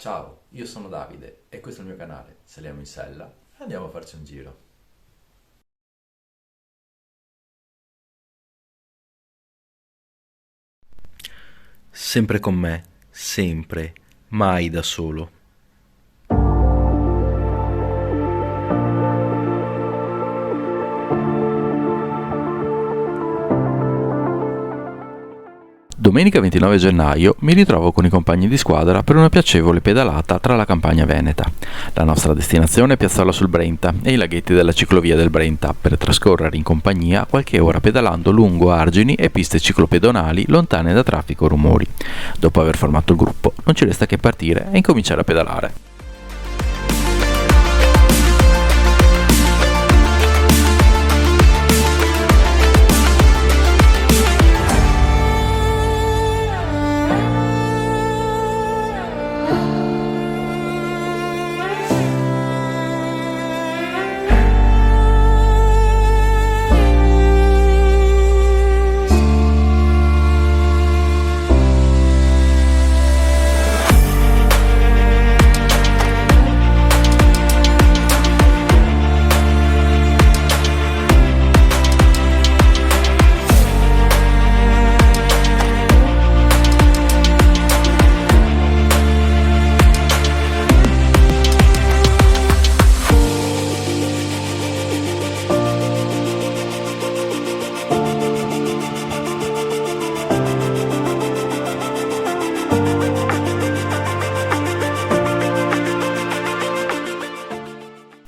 Ciao, io sono Davide e questo è il mio canale. Saliamo in sella e andiamo a farci un giro. Sempre con me, sempre, mai da solo. Domenica 29 gennaio mi ritrovo con i compagni di squadra per una piacevole pedalata tra la campagna veneta. La nostra destinazione è Piazzola sul Brenta e i laghetti della ciclovia del Brenta per trascorrere in compagnia qualche ora pedalando lungo argini e piste ciclopedonali lontane da traffico o rumori. Dopo aver formato il gruppo non ci resta che partire e incominciare a pedalare.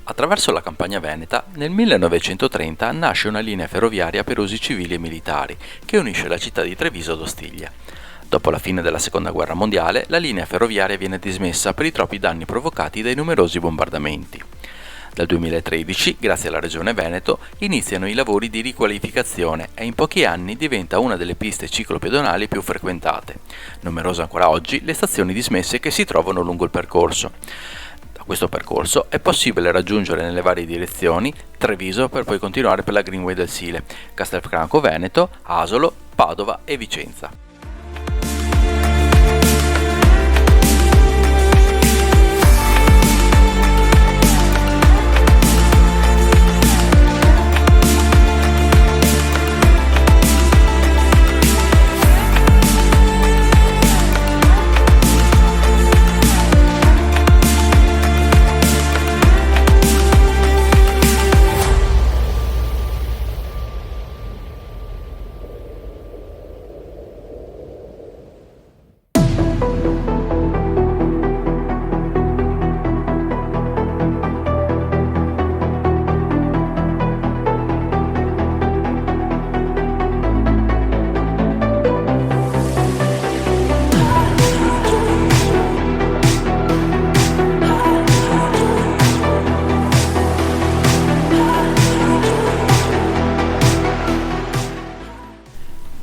Attraverso la campagna veneta, nel 1930 nasce una linea ferroviaria per usi civili e militari che unisce la città di Treviso ad Ostiglia. Dopo la fine della Seconda Guerra Mondiale, la linea ferroviaria viene dismessa per i troppi danni provocati dai numerosi bombardamenti. Dal 2013, grazie alla Regione Veneto, iniziano i lavori di riqualificazione e in pochi anni diventa una delle piste ciclopedonali più frequentate. Numerose ancora oggi le stazioni dismesse che si trovano lungo il percorso. Da questo percorso è possibile raggiungere nelle varie direzioni Treviso per poi continuare per la Greenway del Sile, Castelfranco Veneto, Asolo, Padova e Vicenza.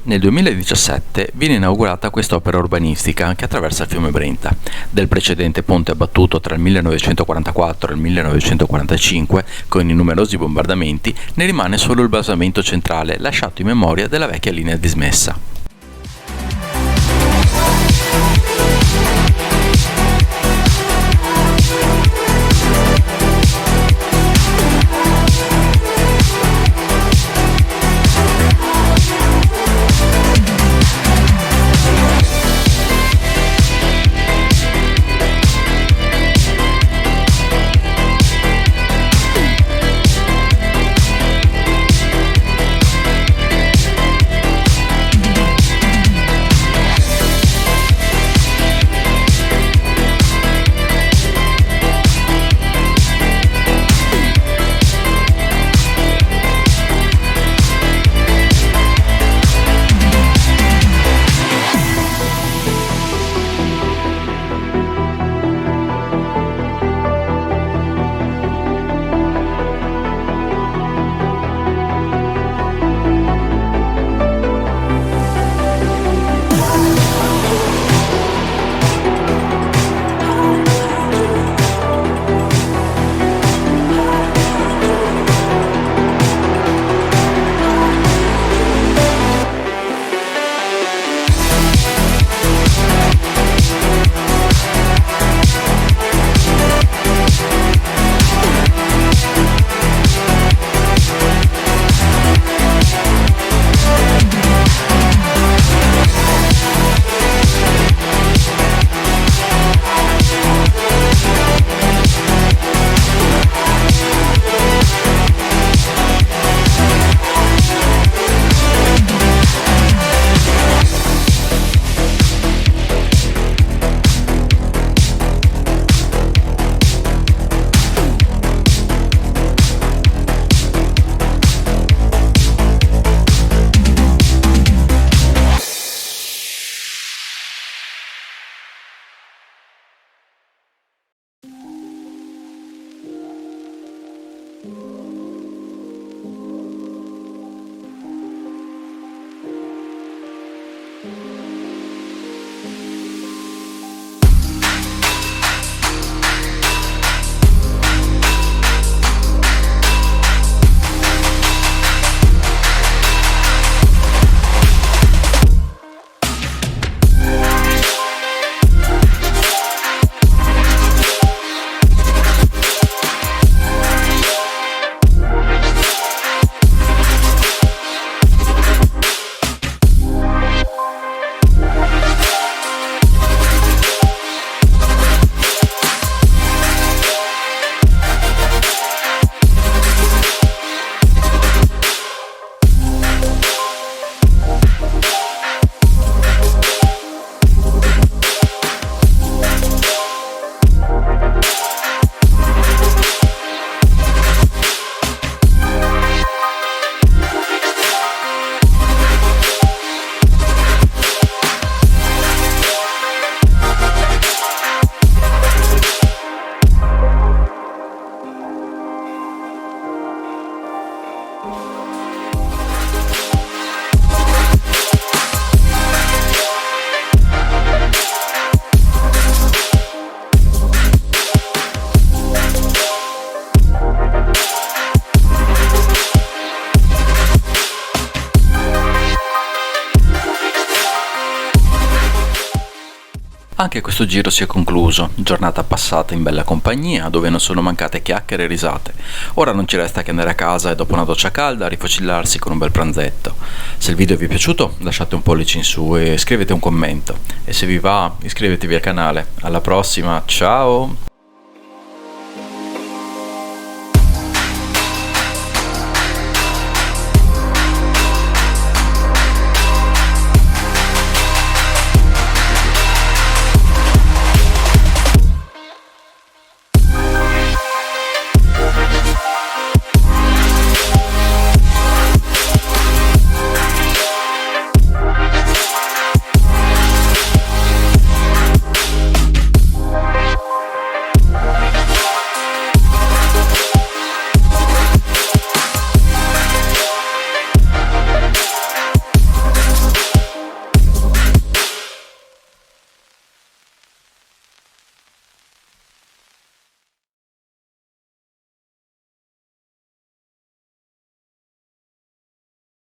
Nel 2017 viene inaugurata quest'opera urbanistica che attraversa il fiume Brenta. Del precedente ponte abbattuto tra il 1944 e il 1945, con i numerosi bombardamenti, ne rimane solo il basamento centrale, lasciato in memoria della vecchia linea dismessa. anche questo giro si è concluso, giornata passata in bella compagnia, dove non sono mancate chiacchiere e risate. Ora non ci resta che andare a casa e dopo una doccia calda rifocillarsi con un bel pranzetto. Se il video vi è piaciuto lasciate un pollice in su e scrivete un commento. E se vi va iscrivetevi al canale. Alla prossima, ciao!